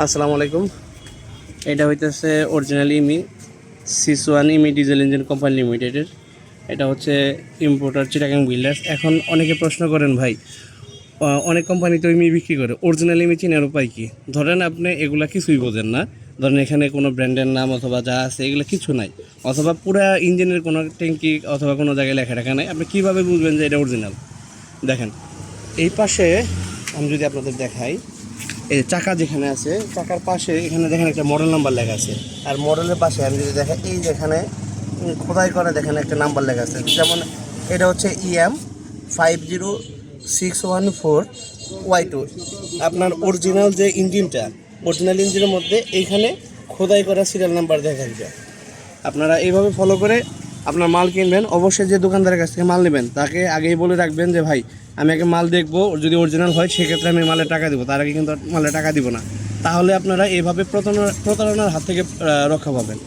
আসসালামু আলাইকুম। এটা হইতেছে অরিজিনাল ইমি সিস1 ইমি ডিজেল ইঞ্জিন কোম্পানি লিমিটেডের। এটা হচ্ছে ইম্পোর্টার চিটাগাং বিল্ডার্স। এখন অনেকে প্রশ্ন করেন ভাই, অনেক কোম্পানি তো ইমি বিক্রি করে, অরিজিনাল ইমি চেনার উপায় কী? ধরেন আপনি এগুলা কিছুই বোঝেন না, ধরেন এখানে কোনো ব্র্যান্ডের নাম অথবা যা আছে এগুলো কিছু নাই, অথবা পুরা ইঞ্জিনের কোনো ট্যাঙ্কি অথবা কোনো জায়গায় লেখা টাখা নাই, আপনি কীভাবে বুঝবেন যে এটা অরিজিনাল? দেখেন এই পাশে আমি যদি আপনাদের দেখাই, এই চাকা যেখানে আছে, চাকার পাশে এখানে দেখেন একটা মডেল নাম্বার লেখা আছে। আর মডেলের পাশে আমি যদি দেখাই, এই যেখানে খোদাই করে দেখেন একটা নাম্বার লেখা আছে, যেমন এটা হচ্ছে EM50614Y2। আপনার অরিজিনাল যে ইঞ্জিনটা, অরিজিনাল ইঞ্জিনের মধ্যে এইখানে খোদাই করা সিরিয়াল নাম্বার দেখা যায়। আপনারা এইভাবে ফলো করে আপনার মাল কিনবেন। অবশ্যই যে দোকানদারের কাছ থেকে মাল নেবেন তাকে আগেই বলে রাখবেন যে ভাই আমি আগে মাল দেখবো, যদি অরিজিনাল হয় সেক্ষেত্রে আমি মালের টাকা দেবো, তার আগে কিন্তু মালের টাকা দিব না। তাহলে আপনারা এইভাবে প্রতারণার হাত থেকে রক্ষা পাবেন।